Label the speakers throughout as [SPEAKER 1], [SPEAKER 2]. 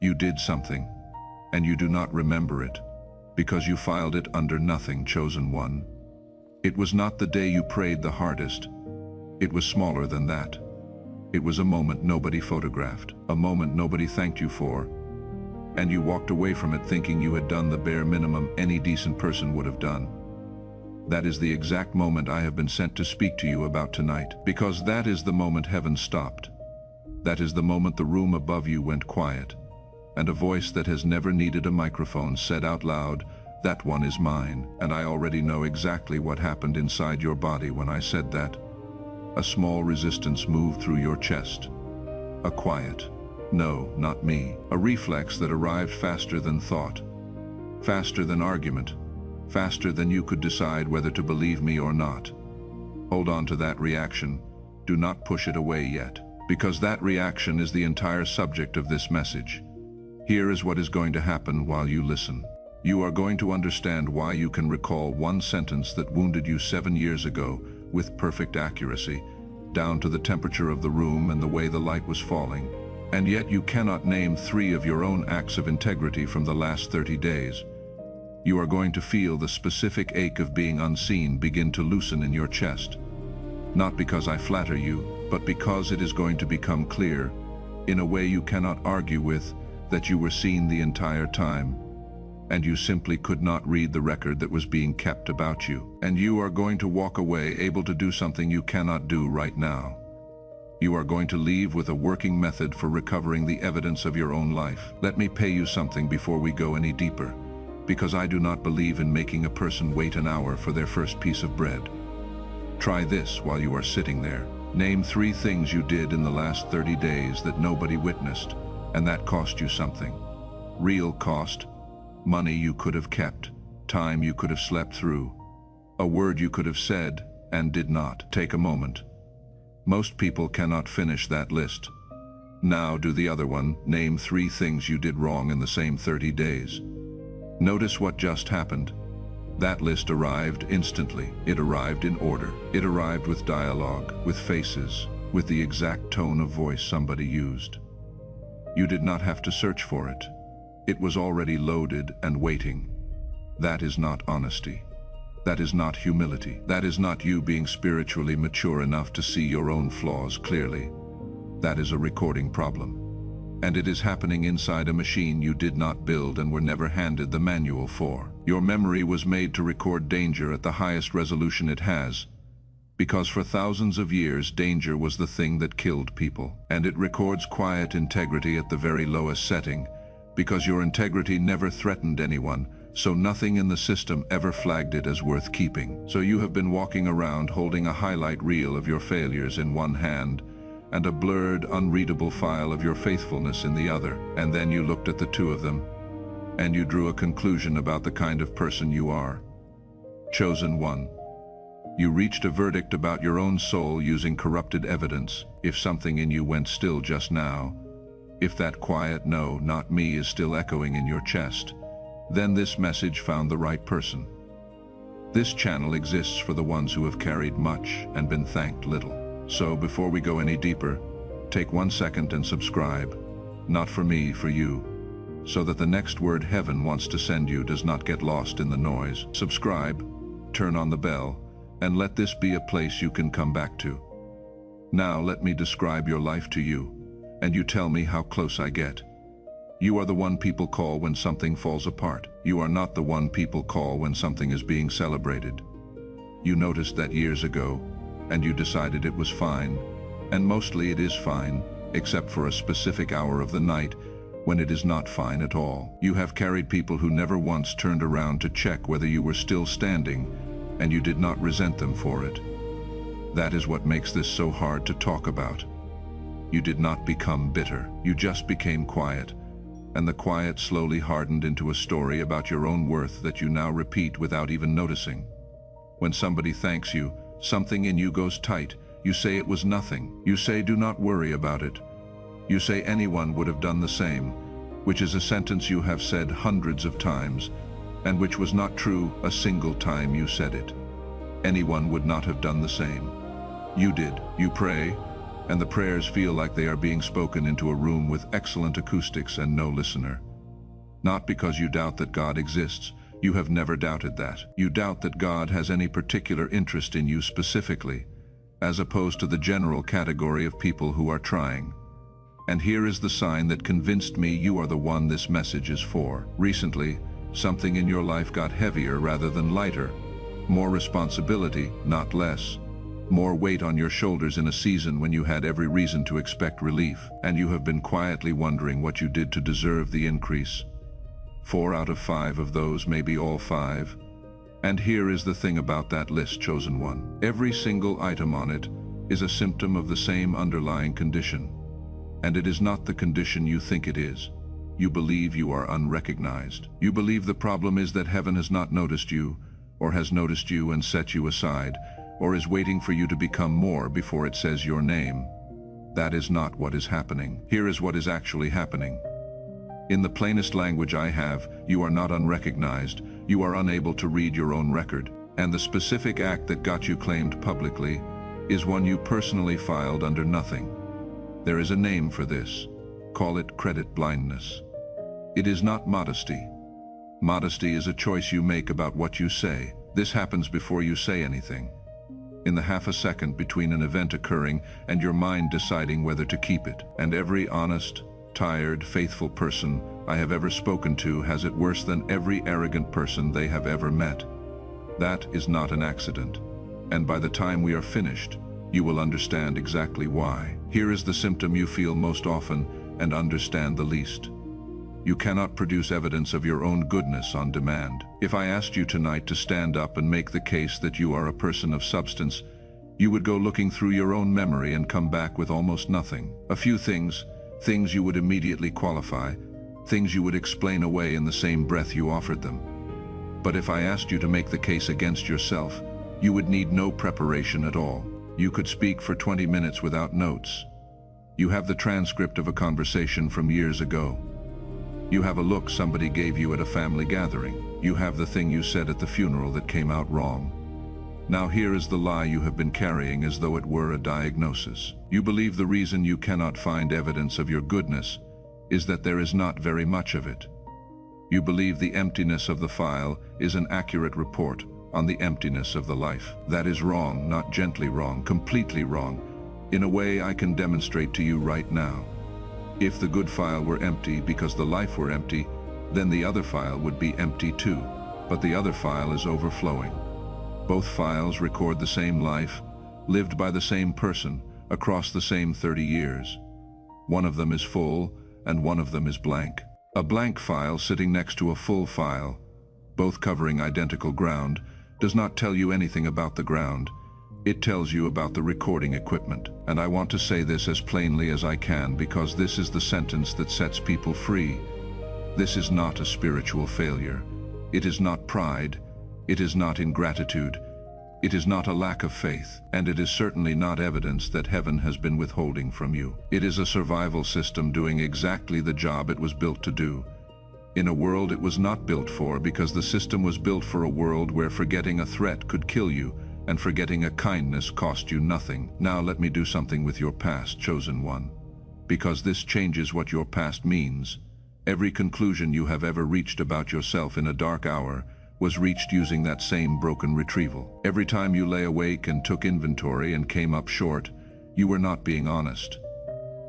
[SPEAKER 1] You did something, and you do not remember it, because you filed it under nothing, chosen one. It was not the day you prayed the hardest. It was smaller than that. It was a moment nobody photographed, a moment nobody thanked you for, and you walked away from it thinking you had done the bare minimum any decent person would have done. That is the exact moment I have been sent to speak to you about tonight, because that is the moment heaven stopped. That is the moment the room above you went quiet, and a voice that has never needed a microphone said out loud, "That one is mine." And I already know exactly what happened inside your body when I said that. A small resistance moved through your chest. A quiet, "No, not me." A reflex that arrived faster than thought, faster than argument, faster than you could decide whether to believe me or not. Hold on to that reaction. Do not push it away yet, because that reaction is the entire subject of this message. Here is what is going to happen while you listen. You are going to understand why you can recall one sentence that wounded you 7 years ago with perfect accuracy, down to the temperature of the room and the way the light was falling, and yet you cannot name 3 of your own acts of integrity from the last 30 days. You are going to feel the specific ache of being unseen begin to loosen in your chest. Not because I flatter you, but because it is going to become clear, in a way you cannot argue with, that you were seen the entire time, and you simply could not read the record that was being kept about you. And you are going to walk away able to do something you cannot do right now. You are going to leave with a working method for recovering the evidence of your own life. Let me pay you something before we go any deeper, because I do not believe in making a person wait an hour for their first piece of bread. Try this while you are sitting there. Name 3 things you did in the last 30 days that nobody witnessed, and that cost you something. Real cost, money you could have kept, time you could have slept through, a word you could have said and did not. Take a moment. Most people cannot finish that list. Now do the other one. Name 3 things you did wrong in the same 30 days. Notice what just happened. That list arrived instantly. It arrived in order. It arrived with dialogue, with faces, with the exact tone of voice somebody used. You did not have to search for it. It was already loaded and waiting. That is not honesty. That is not humility. That is not you being spiritually mature enough to see your own flaws clearly. That is a recording problem. And it is happening inside a machine you did not build and were never handed the manual for. Your memory was made to record danger at the highest resolution it has, because for thousands of years danger was the thing that killed people. And it records quiet integrity at the very lowest setting, because your integrity never threatened anyone, so nothing in the system ever flagged it as worth keeping. So you have been walking around holding a highlight reel of your failures in one hand, and a blurred, unreadable file of your faithfulness in the other. And then you looked at the 2 of them, and you drew a conclusion about the kind of person you are. Chosen one. You reached a verdict about your own soul using corrupted evidence. If something in you went still just now, if that quiet "no, not me" is still echoing in your chest, then this message found the right person. This channel exists for the ones who have carried much and been thanked little. So before we go any deeper, take 1 second and subscribe. Not for me, for you, so that the next word heaven wants to send you does not get lost in the noise. Subscribe, turn on the bell, and let this be a place you can come back to. Now let me describe your life to you, and you tell me how close I get. You are the one people call when something falls apart. You are not the one people call when something is being celebrated. You noticed that years ago, and you decided it was fine, and mostly it is fine, except for a specific hour of the night when it is not fine at all. You have carried people who never once turned around to check whether you were still standing, and you did not resent them for it. That is what makes this so hard to talk about. You did not become bitter. You just became quiet, and the quiet slowly hardened into a story about your own worth that you now repeat without even noticing. When somebody thanks you, something in you goes tight. You say it was nothing. You say do not worry about it. You say anyone would have done the same, which is a sentence you have said hundreds of times, and which was not true a single time you said it. Anyone would not have done the same. You did. You pray, and the prayers feel like they are being spoken into a room with excellent acoustics and no listener. Not because you doubt that God exists. You have never doubted that. You doubt that God has any particular interest in you specifically, as opposed to the general category of people who are trying. And here is the sign that convinced me you are the one this message is for. Recently, something in your life got heavier rather than lighter. More responsibility, not less. More weight on your shoulders in a season when you had every reason to expect relief, and you have been quietly wondering what you did to deserve the increase. 4 out of 5 of those, maybe all 5. And here is the thing about that list, chosen one. Every single item on it is a symptom of the same underlying condition. And it is not the condition you think it is. You believe you are unrecognized. You believe the problem is that heaven has not noticed you, or has noticed you and set you aside, or is waiting for you to become more before it says your name. That is not what is happening. Here is what is actually happening. In the plainest language I have, you are not unrecognized. You are unable to read your own record. And the specific act that got you claimed publicly is one you personally filed under nothing. There is a name for this. Call it credit blindness. It is not modesty. Modesty is a choice you make about what you say. This happens before you say anything. In the half a second between an event occurring and your mind deciding whether to keep it. And every honest, tired, faithful person I have ever spoken to has it worse than every arrogant person they have ever met. That is not an accident. And by the time we are finished, you will understand exactly why. Here is the symptom you feel most often and understand the least. You cannot produce evidence of your own goodness on demand. If I asked you tonight to stand up and make the case that you are a person of substance, you would go looking through your own memory and come back with almost nothing. A few things you would immediately qualify, things you would explain away in the same breath you offered them. But if I asked you to make the case against yourself, you would need no preparation at all. You could speak for 20 minutes without notes. You have the transcript of a conversation from years ago. You have a look somebody gave you at a family gathering. You have the thing you said at the funeral that came out wrong. Now here is the lie you have been carrying as though it were a diagnosis. You believe the reason you cannot find evidence of your goodness is that there is not very much of it. You believe the emptiness of the file is an accurate report on the emptiness of the life. That is wrong, not gently wrong, completely wrong, in a way I can demonstrate to you right now. If the good file were empty because the life were empty, then the other file would be empty too. But the other file is overflowing. Both files record the same life, lived by the same person, across the same 30 years. One of them is full, and one of them is blank. A blank file sitting next to a full file, both covering identical ground, does not tell you anything about the ground. It tells you about the recording equipment. And I want to say this as plainly as I can because this is the sentence that sets people free. This is not a spiritual failure. It is not pride. It is not ingratitude. It is not a lack of faith, and it is certainly not evidence that heaven has been withholding from you. It is a survival system doing exactly the job it was built to do, in a world it was not built for, because the system was built for a world where forgetting a threat could kill you, and forgetting a kindness cost you nothing. Now let me do something with your past, chosen one, because this changes what your past means. Every conclusion you have ever reached about yourself in a dark hour was reached using that same broken retrieval. Every time you lay awake and took inventory and came up short, you were not being honest.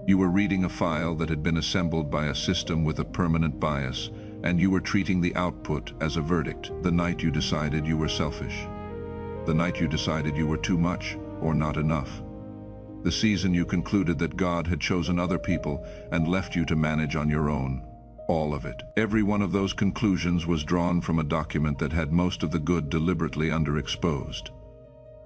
[SPEAKER 1] You were reading a file that had been assembled by a system with a permanent bias, and you were treating the output as a verdict. The night you decided you were selfish. The night you decided you were too much or not enough. The season you concluded that God had chosen other people and left you to manage on your own. All of it. Every one of those conclusions was drawn from a document that had most of the good deliberately underexposed.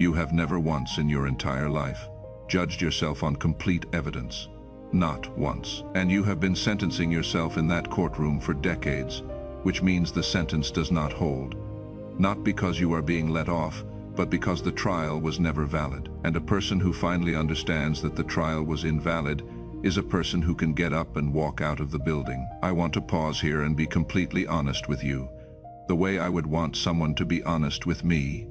[SPEAKER 1] You have never once in your entire life judged yourself on complete evidence. Not once. And you have been sentencing yourself in that courtroom for decades, which means the sentence does not hold. Not because you are being let off, but because the trial was never valid. And a person who finally understands that the trial was invalid is a person who can get up and walk out of the building. I want to pause here and be completely honest with you, the way I would want someone to be honest with me.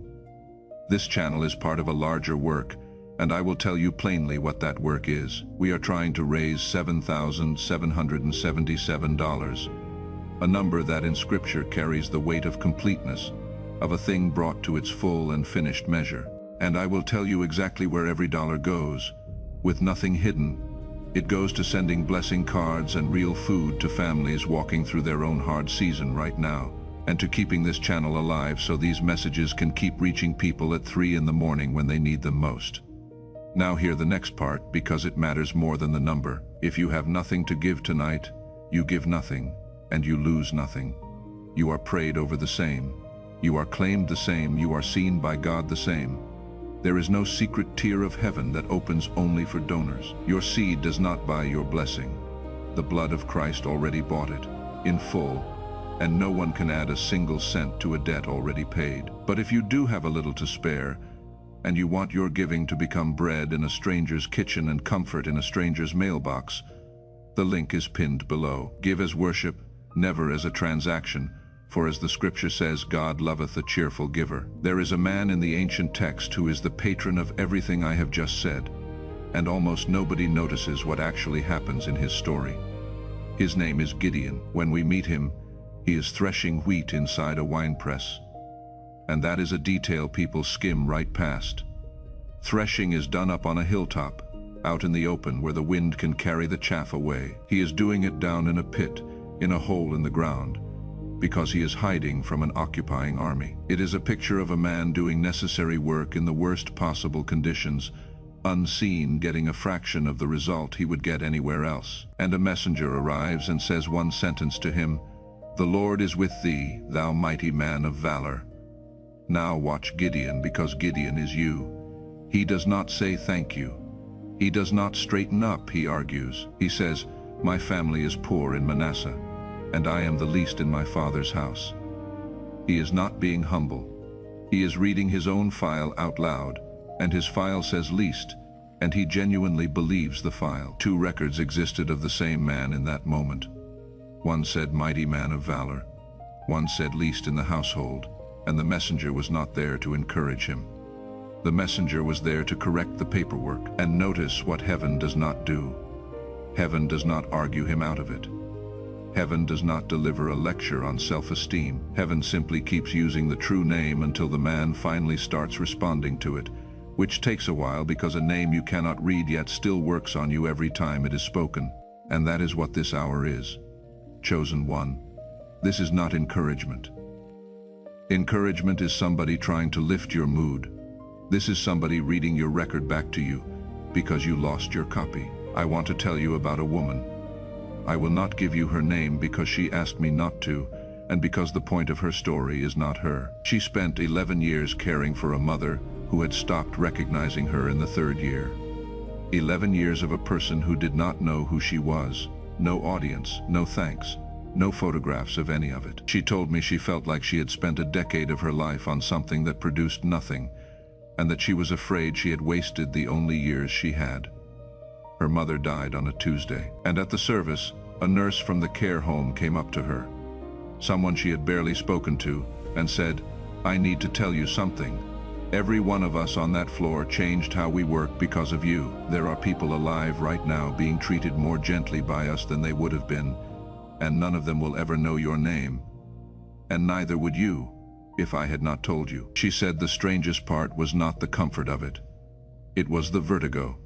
[SPEAKER 1] This channel is part of a larger work, And I will tell you plainly what that work is. We are trying to raise $7,777, a number that in Scripture carries the weight of completeness, of a thing brought to its full and finished measure. And I will tell you exactly where every dollar goes, with nothing hidden. It goes to sending blessing cards and real food to families walking through their own hard season right now, and to keeping this channel alive so these messages can keep reaching people at 3 in the morning when they need them most. Now hear the next part, because it matters more than the number. If you have nothing to give tonight, you give nothing, and you lose nothing. You are prayed over the same. You are claimed the same. You are seen by God the same. There is no secret tier of heaven that opens only for donors. Your seed does not buy your blessing. The blood of Christ already bought it, in full, and no one can add a single cent to a debt already paid. But if you do have a little to spare, and you want your giving to become bread in a stranger's kitchen and comfort in a stranger's mailbox, the link is pinned below. Give as worship, never as a transaction, for as the Scripture says, God loveth a cheerful giver. There is a man in the ancient text who is the patron of everything I have just said, and almost nobody notices what actually happens in his story. His name is Gideon. When we meet him, he is threshing wheat inside a winepress. And that is a detail people skim right past. Threshing is done up on a hilltop, out in the open where the wind can carry the chaff away. He is doing it down in a pit, in a hole in the ground, because he is hiding from an occupying army. It is a picture of a man doing necessary work in the worst possible conditions, unseen, getting a fraction of the result he would get anywhere else. And a messenger arrives and says one sentence to him, "The Lord is with thee, thou mighty man of valor." Now watch Gideon, because Gideon is you. He does not say thank you. He does not straighten up, he argues. He says, "My family is poor in Manasseh, and I am the least in my father's house." He is not being humble. He is reading his own file out loud, and his file says least, and he genuinely believes the file. 2 records existed of the same man in that moment. One said mighty man of valor. One said least in the household, and the messenger was not there to encourage him. The messenger was there to correct the paperwork. And notice what heaven does not do. Heaven does not argue him out of it. Heaven does not deliver a lecture on self-esteem. Heaven simply keeps using the true name until the man finally starts responding to it, which takes a while because a name you cannot read yet still works on you every time it is spoken. And that is what this hour is. Chosen one, this is not encouragement. Encouragement is somebody trying to lift your mood. This is somebody reading your record back to you because you lost your copy. I want to tell you about a woman. I will not give you her name because she asked me not to, and because the point of her story is not her. She spent 11 years caring for a mother who had stopped recognizing her in the 3rd year. 11 years of a person who did not know who she was. No audience, no thanks, no photographs of any of it. She told me she felt like she had spent a decade of her life on something that produced nothing, and that she was afraid she had wasted the only years she had. Her mother died on a Tuesday, and at the service, a nurse from the care home came up to her, someone she had barely spoken to, and said, "I need to tell you something. Every one of us on that floor changed how we work because of you. There are people alive right now being treated more gently by us than they would have been, and none of them will ever know your name. And neither would you, if I had not told you." She said the strangest part was not the comfort of it. It was the vertigo.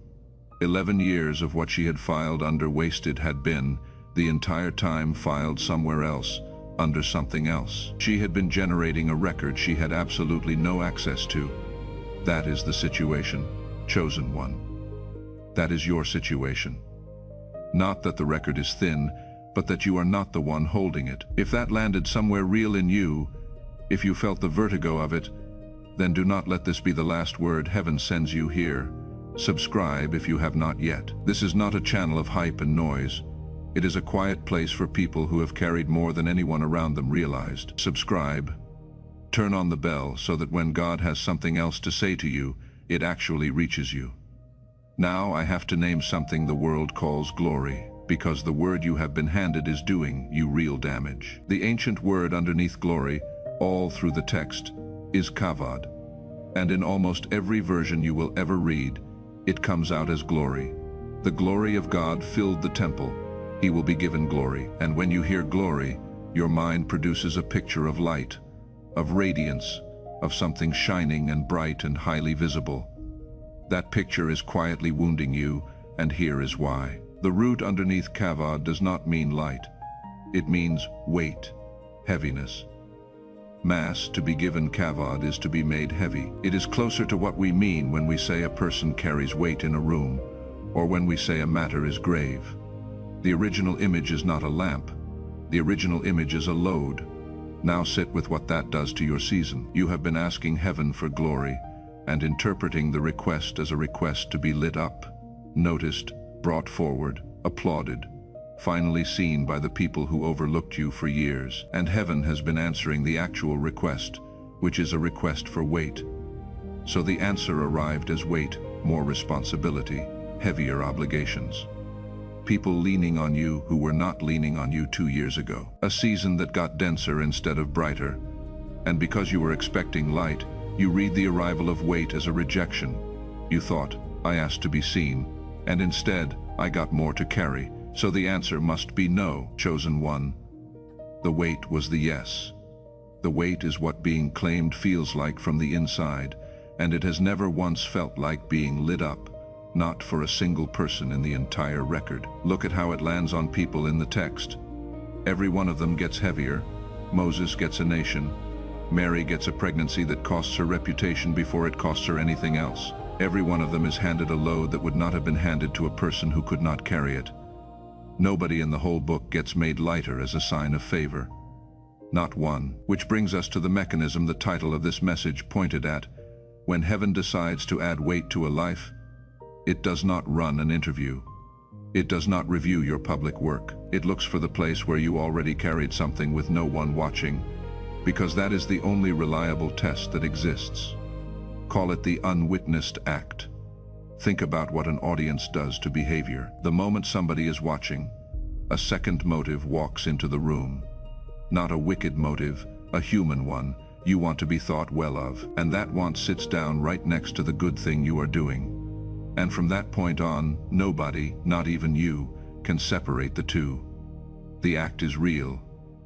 [SPEAKER 1] 11 years of what she had filed under wasted had been, the entire time, filed somewhere else, under something else. She had been generating a record she had absolutely no access to. That is the situation, chosen one. That is your situation. Not that the record is thin, but that you are not the one holding it. If that landed somewhere real in you, if you felt the vertigo of it, then do not let this be the last word heaven sends you here. Subscribe if you have not yet. This is not a channel of hype and noise. It is a quiet place for people who have carried more than anyone around them realized. Subscribe. Turn on the bell so that when God has something else to say to you, it actually reaches you. Now I have to name something the world calls glory, because the word you have been handed is doing you real damage. The ancient word underneath glory, all through the text, is kavod. And in almost every version you will ever read, It comes out as glory. The glory of God filled the temple. He will be given glory, and when you hear glory, your mind produces a picture of light, of radiance, of something shining and bright and highly visible. That picture is quietly wounding you, and here is why. The root underneath kavod does not mean light. It means weight, heaviness. Mass, to be given kavod, is to be made heavy. It is closer to what we mean when we say a person carries weight in a room, or when we say a matter is grave. The original image is not a lamp. The original image is a load. Now sit with what that does to your season. You have been asking heaven for glory, and interpreting the request as a request to be lit up, noticed, brought forward, applauded, finally seen by the people who overlooked you for years. And heaven has been answering the actual request, which is a request for weight. So the answer arrived as weight, more responsibility, heavier obligations. People leaning on you who were not leaning on you 2 years ago. A season that got denser instead of brighter. And because you were expecting light, you read the arrival of weight as a rejection. You thought, I asked to be seen, and instead, I got more to carry. So the answer must be no, chosen one. The weight was the yes. The weight is what being claimed feels like from the inside, and it has never once felt like being lit up. Not for a single person in the entire record. Look at how it lands on people in the text. Every one of them gets heavier. Moses gets a nation. Mary gets a pregnancy that costs her reputation before it costs her anything else. Every one of them is handed a load that would not have been handed to a person who could not carry it. Nobody in the whole book gets made lighter as a sign of favor. Not one. Which brings us to the mechanism the title of this message pointed at. When heaven decides to add weight to a life, it does not run an interview. It does not review your public work. It looks for the place where you already carried something with no one watching, because that is the only reliable test that exists. Call it the unwitnessed act. Think about what an audience does to behavior. The moment somebody is watching, a second motive walks into the room. Not a wicked motive, a human one. You want to be thought well of, and that want sits down right next to the good thing you are doing. And from that point on, nobody, not even you, can separate the two. The act is real,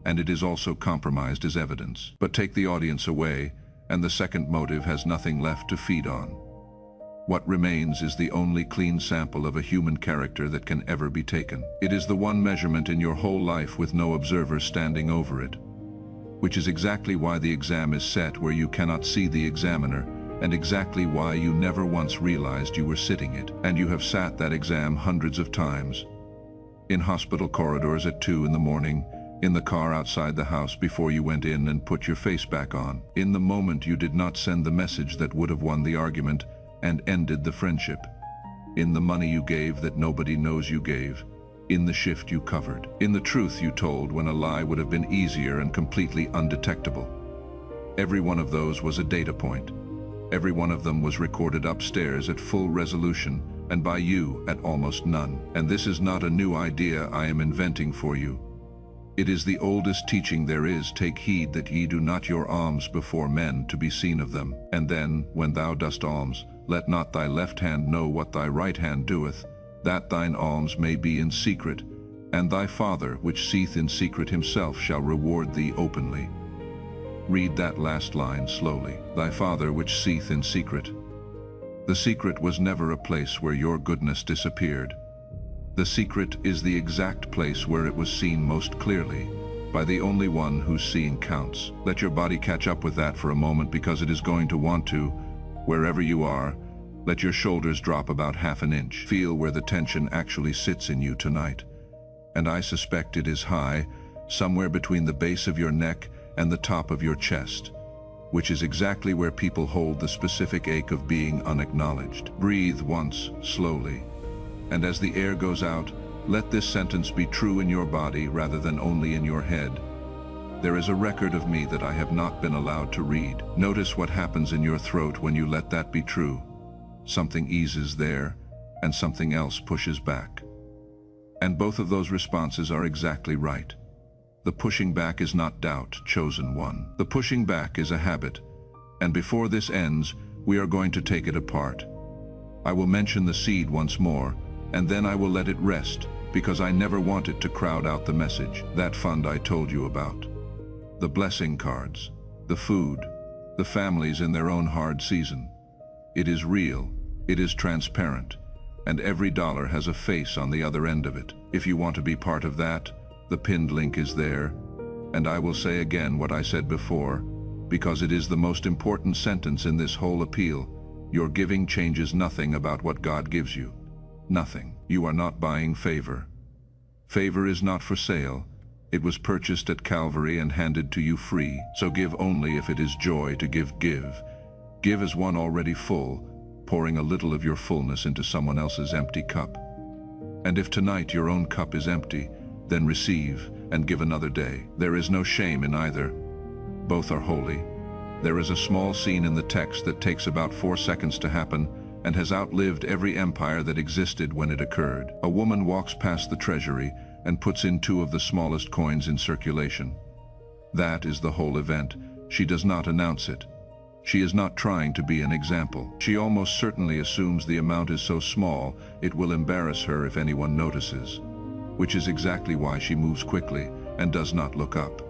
[SPEAKER 1] and it is also compromised as evidence. But take the audience away, and the second motive has nothing left to feed on. What remains is the only clean sample of a human character that can ever be taken. It is the one measurement in your whole life with no observer standing over it, which is exactly why the exam is set where you cannot see the examiner, and exactly why you never once realized you were sitting it. And you have sat that exam hundreds of times. In hospital corridors at 2 in the morning, in the car outside the house before you went in and put your face back on. In the moment you did not send the message that would have won the argument and ended the friendship. In the money you gave that nobody knows you gave. In the shift you covered. In the truth you told when a lie would have been easier and completely undetectable. Every one of those was a data point. Every one of them was recorded upstairs at full resolution, and by you at almost none. And this is not a new idea I am inventing for you. It is the oldest teaching there is. Take heed that ye do not your alms before men to be seen of them. And then, when thou dost alms, let not thy left hand know what thy right hand doeth, that thine alms may be in secret, and thy Father which seeth in secret himself shall reward thee openly. Read that last line slowly. Thy Father which seeth in secret. The secret was never a place where your goodness disappeared. The secret is the exact place where it was seen most clearly, by the only one whose seeing counts. Let your body catch up with that for a moment, because it is going to want to. Wherever you are, let your shoulders drop about half an inch. Feel where the tension actually sits in you tonight. And I suspect it is high, somewhere between the base of your neck and the top of your chest, which is exactly where people hold the specific ache of being unacknowledged. Breathe once, slowly. And as the air goes out, let this sentence be true in your body rather than only in your head. There is a record of me that I have not been allowed to read. Notice what happens in your throat when you let that be true. Something eases there, and something else pushes back. And both of those responses are exactly right. The pushing back is not doubt, chosen one. The pushing back is a habit, and before this ends, we are going to take it apart. I will mention the seed once more, and then I will let it rest, because I never want it to crowd out the message. That fund I told you about. The blessing cards, the food, the families in their own hard season. It is real, it is transparent, and every dollar has a face on the other end of it. If you want to be part of that, the pinned link is there, and I will say again what I said before, because it is the most important sentence in this whole appeal. Your giving changes nothing about what God gives you. Nothing. You are not buying favor. Favor is not for sale. It was purchased at Calvary and handed to you free, so give only if it is joy to give. Give as one already full, pouring a little of your fullness into someone else's empty cup. And if tonight your own cup is empty, then receive and give another day. There is no shame in either. Both are holy. There is a small scene in the text that takes about 4 seconds to happen and has outlived every empire that existed when it occurred. A woman walks past the treasury and puts in 2 of the smallest coins in circulation. That is the whole event. She does not announce it. She is not trying to be an example. She almost certainly assumes the amount is so small it will embarrass her if anyone notices, which is exactly why she moves quickly and does not look up.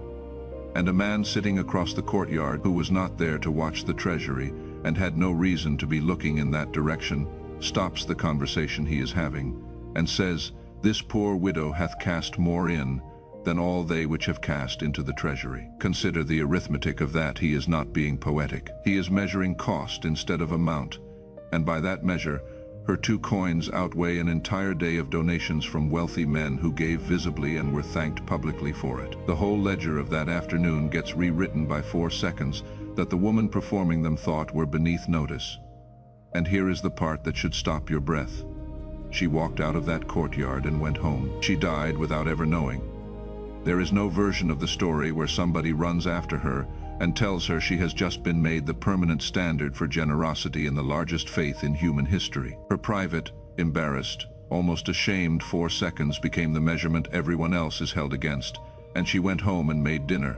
[SPEAKER 1] And a man sitting across the courtyard, who was not there to watch the treasury and had no reason to be looking in that direction, stops the conversation he is having and says, "This poor widow hath cast more in than all they which have cast into the treasury." Consider the arithmetic of that. He is not being poetic. He is measuring cost instead of amount, and by that measure, her 2 coins outweigh an entire day of donations from wealthy men who gave visibly and were thanked publicly for it. The whole ledger of that afternoon gets rewritten by 4 seconds that the woman performing them thought were beneath notice. And here is the part that should stop your breath. She walked out of that courtyard and went home. She died without ever knowing. There is no version of the story where somebody runs after her and tells her she has just been made the permanent standard for generosity in the largest faith in human history. Her private, embarrassed, almost ashamed 4 seconds became the measurement everyone else is held against, and she went home and made dinner.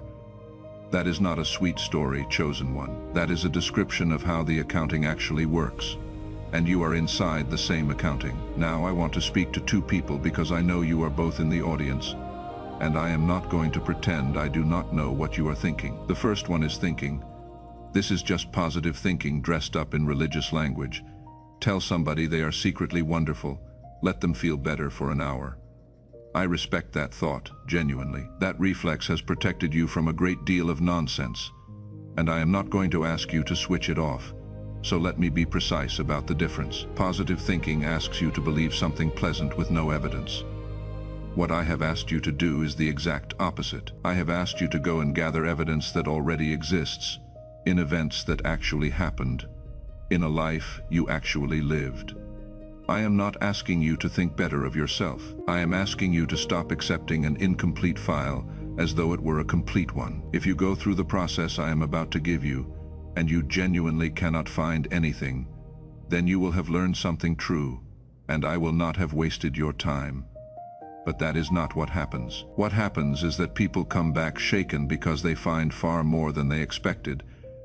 [SPEAKER 1] That is not a sweet story, chosen one. That is a description of how the accounting actually works. And you are inside the same accounting. Now I want to speak to 2 people because I know you are both in the audience. And I am not going to pretend I do not know what you are thinking. The first one is thinking, this is just positive thinking dressed up in religious language. Tell somebody they are secretly wonderful. Let them feel better for an hour. I respect that thought, genuinely. That reflex has protected you from a great deal of nonsense. And I am not going to ask you to switch it off. So let me be precise about the difference. Positive thinking asks you to believe something pleasant with no evidence. What I have asked you to do is the exact opposite. I have asked you to go and gather evidence that already exists, in events that actually happened, in a life you actually lived. I am not asking you to think better of yourself. I am asking you to stop accepting an incomplete file as though it were a complete one. If you go through the process I am about to give you, and you genuinely cannot find anything, then you will have learned something true, and I will not have wasted your time. But that is not what happens. What happens is that people come back shaken because they find far more than they expected,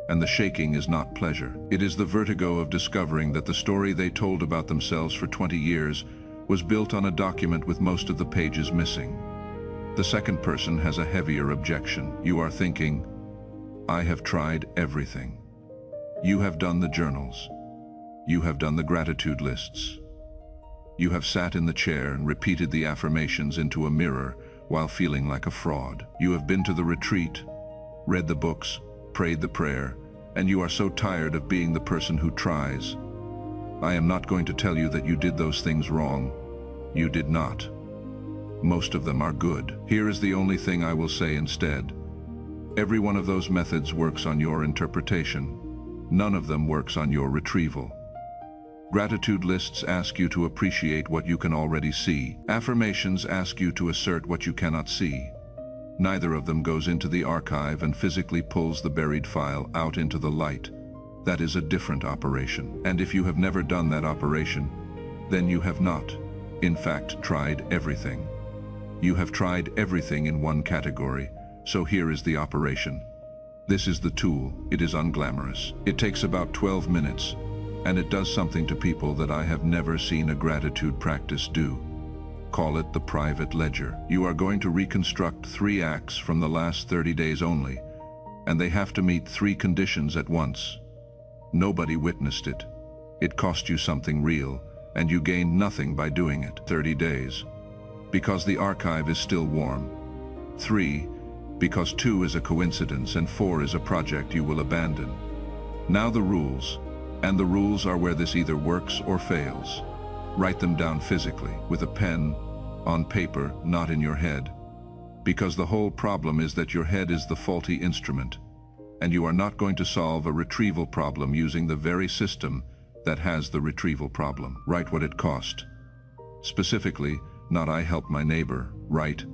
[SPEAKER 1] and the shaking is not pleasure. It is the vertigo of discovering that the story they told about themselves for 20 years was built on a document with most of the pages missing. The second person has a heavier objection. You are thinking, I have tried everything. You have done the journals. You have done the gratitude lists. You have sat in the chair and repeated the affirmations into a mirror while feeling like a fraud. You have been to the retreat, read the books, prayed the prayer, and you are so tired of being the person who tries. I am not going to tell you that you did those things wrong. You did not. Most of them are good. Here is the only thing I will say instead. Every one of those methods works on your interpretation. None of them works on your retrieval. Gratitude lists ask you to appreciate what you can already see. Affirmations ask you to assert what you cannot see. Neither of them goes into the archive and physically pulls the buried file out into the light. That is a different operation. And if you have never done that operation, then you have not, in fact, tried everything. You have tried everything in one category, so here is the operation. This is the tool. It is unglamorous. It takes about 12 minutes. and it does something to people that I have never seen a gratitude practice do. Call it the private ledger. You are going to reconstruct 3 acts from the last 30 days only, and they have to meet 3 conditions at once. Nobody witnessed it. It cost you something real, and you gained nothing by doing it. 30 days. Because the archive is still warm. 3. Because 2 is a coincidence and 4 is a project you will abandon. Now the rules. And the rules are where this either works or fails. Write them down physically, with a pen, on paper, not in your head. Because the whole problem is that your head is the faulty instrument, and you are not going to solve a retrieval problem using the very system that has the retrieval problem. Write what it cost. Specifically, not I helped my neighbor. Write,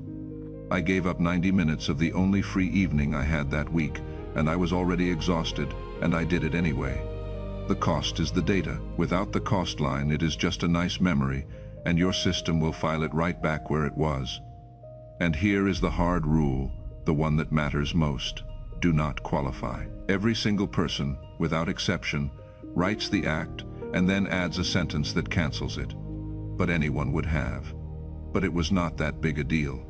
[SPEAKER 1] I gave up 90 minutes of the only free evening I had that week, and I was already exhausted, and I did it anyway. The cost is the data. Without the cost line, it is just a nice memory, and your system will file it right back where it was. And here is the hard rule, the one that matters most. Do not qualify. Every single person, without exception, writes the act and then adds a sentence that cancels it. But anyone would have. But it was not that big a deal.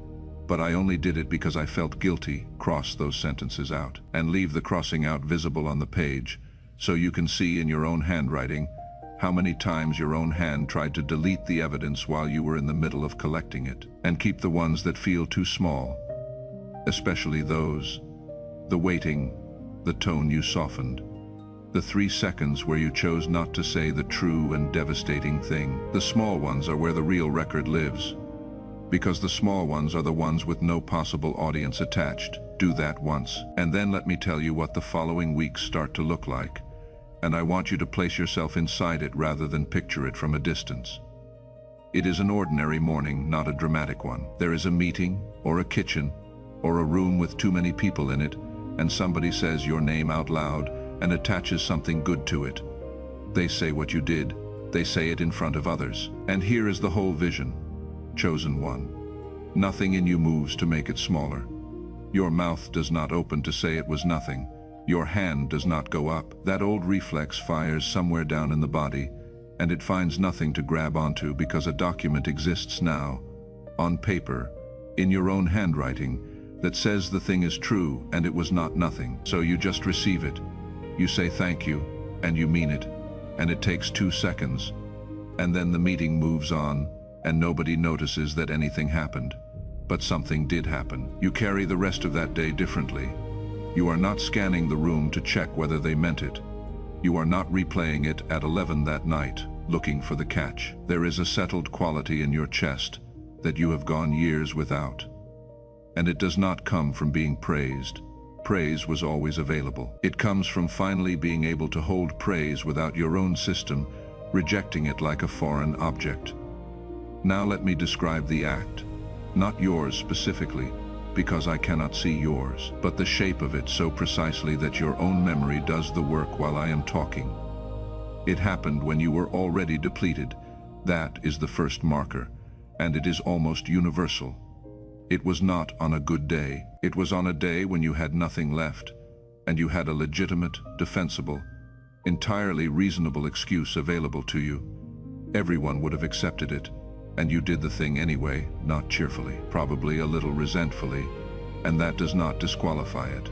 [SPEAKER 1] But I only did it because I felt guilty. Cross those sentences out and leave the crossing out visible on the page, so you can see in your own handwriting how many times your own hand tried to delete the evidence while you were in the middle of collecting it. And keep the ones that feel too small, especially those. The waiting, the tone you softened. The 3 seconds where you chose not to say the true and devastating thing. The small ones are where the real record lives. Because the small ones are the ones with no possible audience attached. Do that once. And then let me tell you what the following weeks start to look like. And I want you to place yourself inside it rather than picture it from a distance. It is an ordinary morning, not a dramatic one. There is a meeting, or a kitchen, or a room with too many people in it, and somebody says your name out loud and attaches something good to it. They say what you did. They say it in front of others. And here is the whole vision. Chosen one. Nothing in you moves to make it smaller. Your mouth does not open to say it was nothing. Your hand does not go up. That old reflex fires somewhere down in the body, and it finds nothing to grab onto because a document exists now, on paper, in your own handwriting, that says the thing is true and it was not nothing. So you just receive it. You say thank you, and you mean it, and it takes 2 seconds. And then the meeting moves on, and nobody notices that anything happened. But something did happen. You carry the rest of that day differently. You are not scanning the room to check whether they meant it. You are not replaying it at 11 that night, looking for the catch. There is a settled quality in your chest that you have gone years without. And it does not come from being praised. Praise was always available. It comes from finally being able to hold praise without your own system, rejecting it like a foreign object. Now let me describe the act. Not yours specifically, because I cannot see yours, but the shape of it so precisely that your own memory does the work while I am talking. It happened when you were already depleted. That is the first marker, and it is almost universal. It was not on a good day. It was on a day when you had nothing left, and you had a legitimate, defensible, entirely reasonable excuse available to you. Everyone would have accepted it, and you did the thing anyway, not cheerfully, probably a little resentfully, and that does not disqualify it.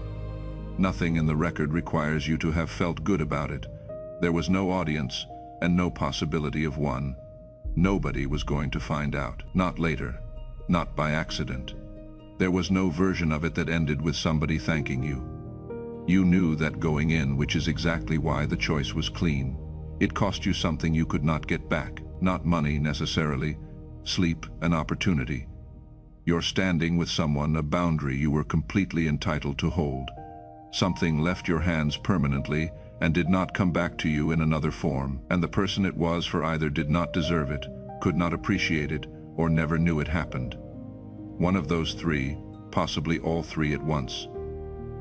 [SPEAKER 1] Nothing in the record requires you to have felt good about it. There was no audience, and no possibility of one. Nobody was going to find out, not later, not by accident. There was no version of it that ended with somebody thanking you. You knew that going in, which is exactly why the choice was clean. It cost you something you could not get back, not money necessarily, sleep, an opportunity. Your standing with someone, a boundary you were completely entitled to hold. Something left your hands permanently and did not come back to you in another form, and the person it was for either did not deserve it, could not appreciate it, or never knew it happened. One of those 3, possibly all 3 at once.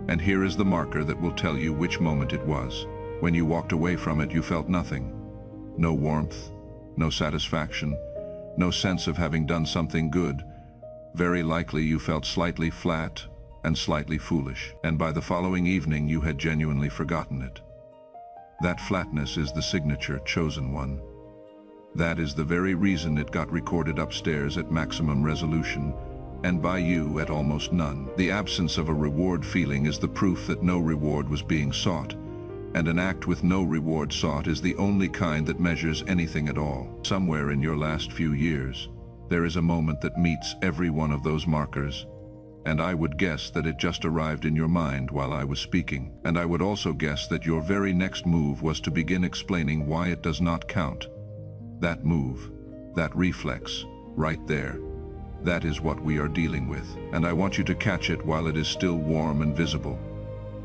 [SPEAKER 1] And here is the marker that will tell you which moment it was. When you walked away from it, you felt nothing. No warmth, no satisfaction, no sense of having done something good. Very likely you felt slightly flat and slightly foolish, and by the following evening you had genuinely forgotten it. That flatness is the signature, chosen one. That is the very reason it got recorded upstairs at maximum resolution, and by you at almost none. The absence of a reward feeling is the proof that no reward was being sought, and an act with no reward sought is the only kind that measures anything at all. Somewhere in your last few years, there is a moment that meets every one of those markers, and I would guess that it just arrived in your mind while I was speaking. And I would also guess that your very next move was to begin explaining why it does not count. That move, that reflex, right there, that is what we are dealing with. And I want you to catch it while it is still warm and visible.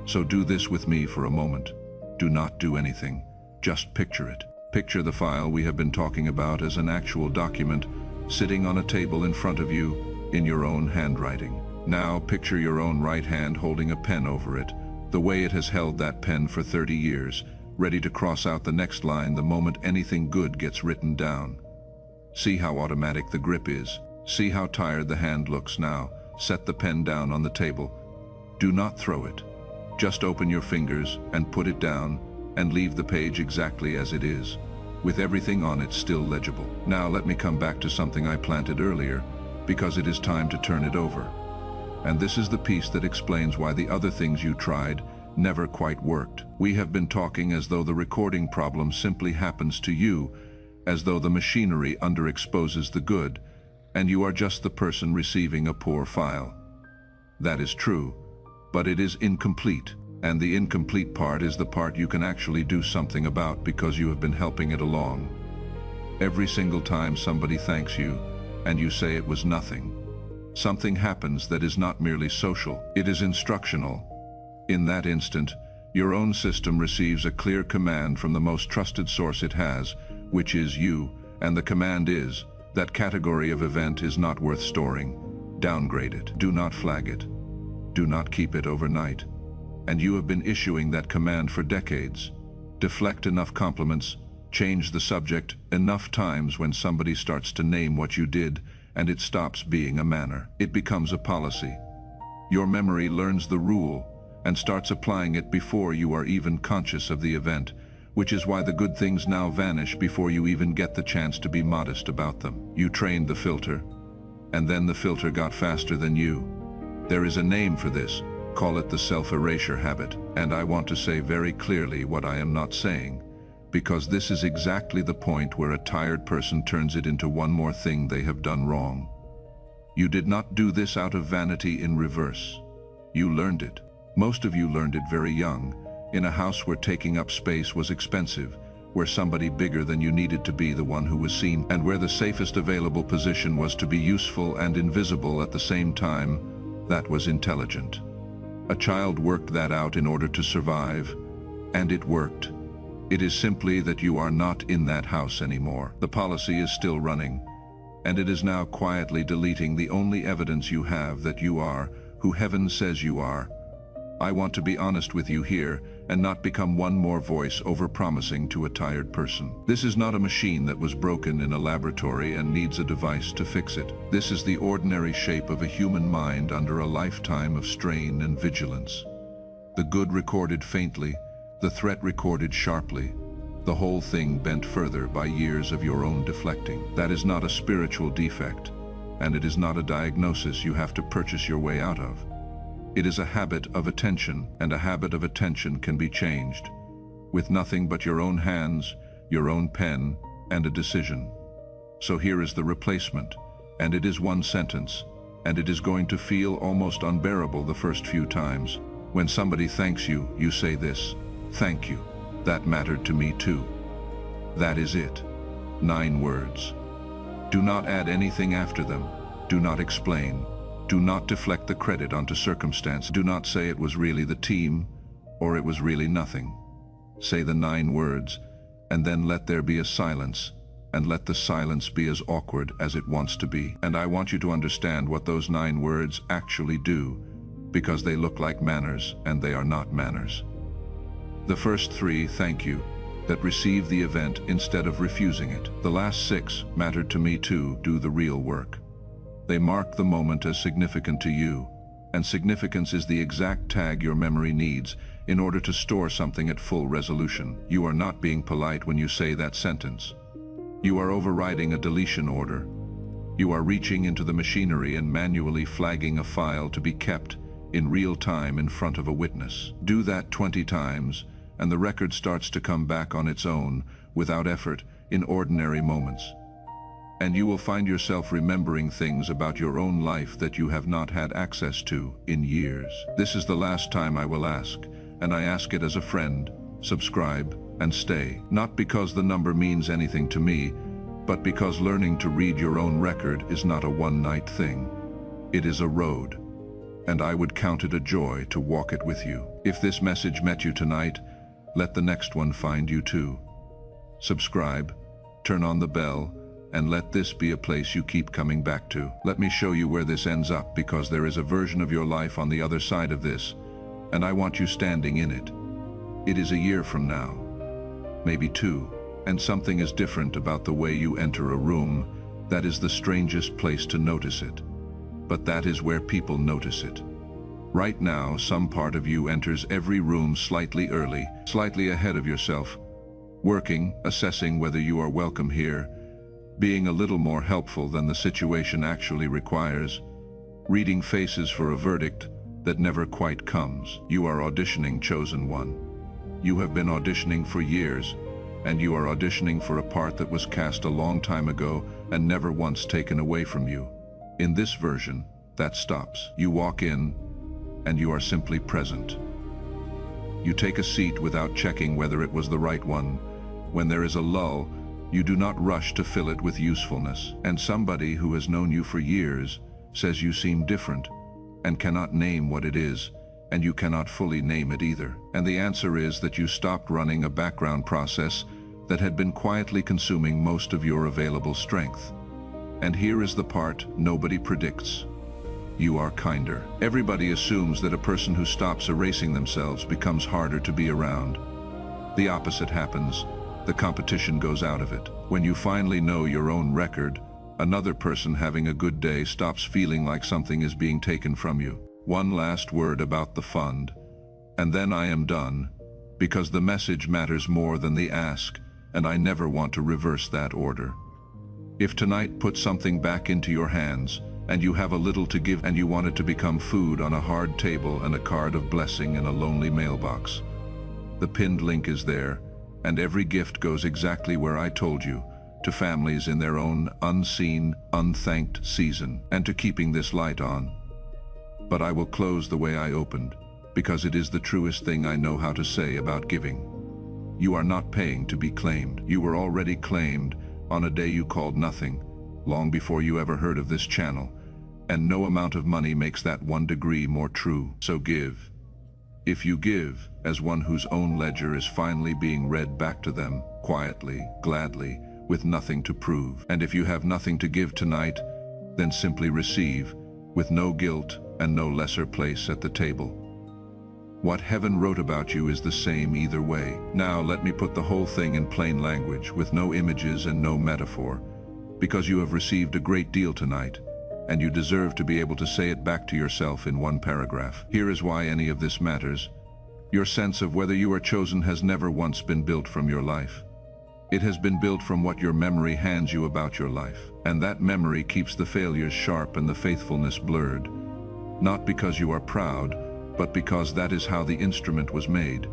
[SPEAKER 1] So do this with me for a moment. Do not do anything. Just picture it. Picture the file we have been talking about as an actual document sitting on a table in front of you in your own handwriting. Now picture your own right hand holding a pen over it, the way it has held that pen for 30 years, ready to cross out the next line the moment anything good gets written down. See how automatic the grip is. See how tired the hand looks now. Set the pen down on the table. Do not throw it. Just open your fingers and put it down and leave the page exactly as it is, with everything on it still legible. Now let me come back to something I planted earlier, because it is time to turn it over. And this is the piece that explains why the other things you tried never quite worked. We have been talking as though the recording problem simply happens to you, as though the machinery underexposes the good, and you are just the person receiving a poor file. That is true, but it is incomplete, and the incomplete part is the part you can actually do something about because you have been helping it along. Every single time somebody thanks you, and you say it was nothing, something happens that is not merely social, it is instructional. In that instant, your own system receives a clear command from the most trusted source it has, which is you, and the command is, that category of event is not worth storing. Downgrade it. Do not flag it. Do not keep it overnight. And you have been issuing that command for decades. Deflect enough compliments, change the subject enough times when somebody starts to name what you did, and it stops being a manner. It becomes a policy. Your memory learns the rule and starts applying it before you are even conscious of the event, which is why the good things now vanish before you even get the chance to be modest about them. You trained the filter, and then the filter got faster than you. There is a name for this. Call it the self-erasure habit. And I want to say very clearly what I am not saying, because this is exactly the point where a tired person turns it into one more thing they have done wrong. You did not do this out of vanity in reverse. You learned it. Most of you learned it very young, in a house where taking up space was expensive, where somebody bigger than you needed to be the one who was seen, and where the safest available position was to be useful and invisible at the same time. That was intelligent. A child worked that out in order to survive, and it worked. It is simply that you are not in that house anymore. The policy is still running, and it is now quietly deleting the only evidence you have that you are who heaven says you are. I want to be honest with you here and not become one more voice over-promising to a tired person. This is not a machine that was broken in a laboratory and needs a device to fix it. This is the ordinary shape of a human mind under a lifetime of strain and vigilance. The good recorded faintly, the threat recorded sharply, the whole thing bent further by years of your own deflecting. That is not a spiritual defect, and it is not a diagnosis you have to purchase your way out of. It is a habit of attention, and a habit of attention can be changed, with nothing but your own hands, your own pen, and a decision. So here is the replacement, and it is one sentence, and it is going to feel almost unbearable the first few times. When somebody thanks you, you say this: "Thank you. That mattered to me too." That is it. 9 words. Do not add anything after them. Do not explain. Do not deflect the credit onto circumstance. Do not say it was really the team, or it was really nothing. Say the 9 words, and then let there be a silence, and let the silence be as awkward as it wants to be. And I want you to understand what those 9 words actually do, because they look like manners, and they are not manners. The first 3, thank you, that receive the event instead of refusing it. The last 6, mattered to me too, do the real work. They mark the moment as significant to you, and significance is the exact tag your memory needs in order to store something at full resolution. You are not being polite when you say that sentence. You are overriding a deletion order. You are reaching into the machinery and manually flagging a file to be kept in real time in front of a witness. Do that 20 times, and the record starts to come back on its own, without effort, in ordinary moments. And you will find yourself remembering things about your own life that you have not had access to in years. This is the last time I will ask, and I ask it as a friend. Subscribe and stay. Not because the number means anything to me, but because learning to read your own record is not a one-night thing. It is a road, and I would count it a joy to walk it with you. If this message met you tonight, let the next one find you too. Subscribe, turn on the bell, and let this be a place you keep coming back to. Let me show you where this ends up, because there is a version of your life on the other side of this, and I want you standing in it. It is a year from now, maybe 2, and something is different about the way you enter a room. That is the strangest place to notice it. But that is where people notice it. Right now, some part of you enters every room slightly early, slightly ahead of yourself, working, assessing whether you are welcome here, being a little more helpful than the situation actually requires, reading faces for a verdict that never quite comes. You are auditioning, chosen one. You have been auditioning for years, and you are auditioning for a part that was cast a long time ago and never once taken away from you. In this version, that stops. You walk in, and you are simply present. You take a seat without checking whether it was the right one. When there is a lull, you do not rush to fill it with usefulness. And somebody who has known you for years says you seem different and cannot name what it is, and you cannot fully name it either. And the answer is that you stopped running a background process that had been quietly consuming most of your available strength. And here is the part nobody predicts. You are kinder. Everybody assumes that a person who stops erasing themselves becomes harder to be around. The opposite happens. The competition goes out of it. When you finally know your own record, another person having a good day stops feeling like something is being taken from you. One last word about the fund, and then I am done, because the message matters more than the ask, and I never want to reverse that order. If tonight puts something back into your hands, and you have a little to give, and you want it to become food on a hard table and a card of blessing in a lonely mailbox, the pinned link is there, and every gift goes exactly where I told you, to families in their own unseen, unthanked season, and to keeping this light on. But I will close the way I opened, because it is the truest thing I know how to say about giving. You are not paying to be claimed. You were already claimed on a day you called nothing, long before you ever heard of this channel, and no amount of money makes that 1 degree more true. So give. If you give, as one whose own ledger is finally being read back to them, quietly, gladly, with nothing to prove. And if you have nothing to give tonight, then simply receive, with no guilt and no lesser place at the table. What heaven wrote about you is the same either way. Now let me put the whole thing in plain language, with no images and no metaphor, because you have received a great deal tonight, and you deserve to be able to say it back to yourself in one paragraph. Here is why any of this matters. Your sense of whether you are chosen has never once been built from your life. It has been built from what your memory hands you about your life. And that memory keeps the failures sharp and the faithfulness blurred. Not because you are proud, but because that is how the instrument was made.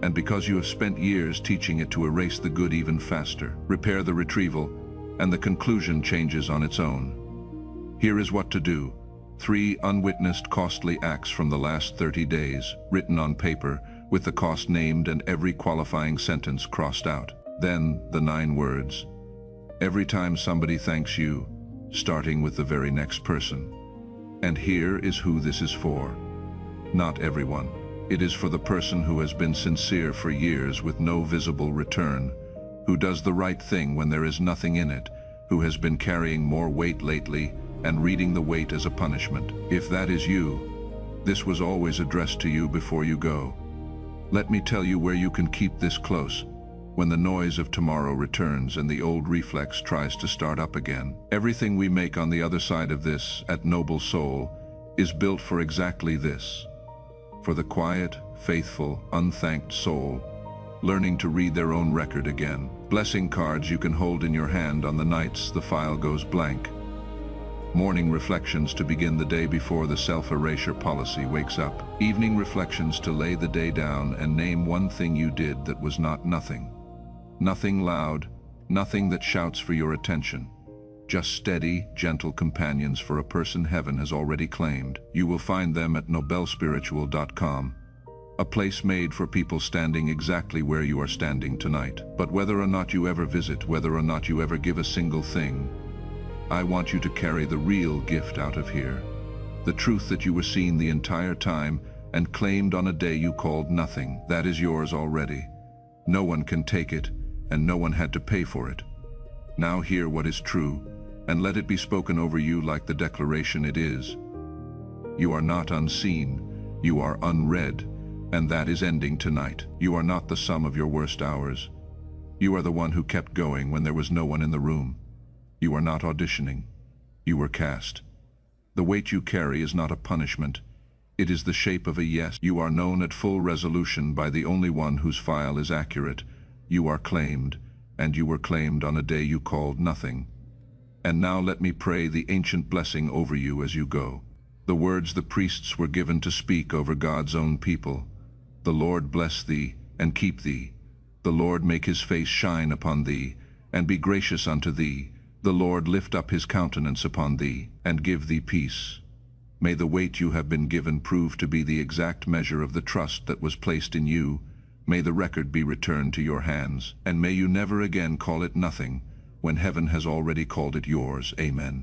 [SPEAKER 1] And because you have spent years teaching it to erase the good even faster. Repair the retrieval, and the conclusion changes on its own. Here is what to do. 3 unwitnessed costly acts from the last 30 days, written on paper, with the cost named and every qualifying sentence crossed out. Then the 9 words. Every time somebody thanks you, starting with the very next person. And here is who this is for. Not everyone. It is for the person who has been sincere for years with no visible return, who does the right thing when there is nothing in it, who has been carrying more weight lately and reading the weight as a punishment. If that is you, this was always addressed to you before you go. Let me tell you where you can keep this close, when the noise of tomorrow returns and the old reflex tries to start up again. Everything we make on the other side of this, at Noble Soul, is built for exactly this. For the quiet, faithful, unthanked soul, learning to read their own record again. Blessing cards you can hold in your hand on the nights the file goes blank. Morning reflections to begin the day before the self-erasure policy wakes up. Evening reflections to lay the day down and name one thing you did that was not nothing. Nothing loud, nothing that shouts for your attention. Just steady, gentle companions for a person heaven has already claimed. You will find them at nobelspiritual.com. A place made for people standing exactly where you are standing tonight. But whether or not you ever visit, whether or not you ever give a single thing, I want you to carry the real gift out of here. The truth that you were seen the entire time and claimed on a day you called nothing. That is yours already. No one can take it, and no one had to pay for it. Now hear what is true, and let it be spoken over you like the declaration it is. You are not unseen, you are unread, and that is ending tonight. You are not the sum of your worst hours. You are the one who kept going when there was no one in the room. You are not auditioning. You were cast. The weight you carry is not a punishment. It is the shape of a yes. You are known at full resolution by the only one whose file is accurate. You are claimed, and you were claimed on a day you called nothing. And now let me pray the ancient blessing over you as you go. The words the priests were given to speak over God's own people. The Lord bless thee, and keep thee. The Lord make his face shine upon thee, and be gracious unto thee. The Lord lift up his countenance upon thee, and give thee peace. May the weight you have been given prove to be the exact measure of the trust that was placed in you. May the record be returned to your hands, and may you never again call it nothing, when heaven has already called it yours. Amen.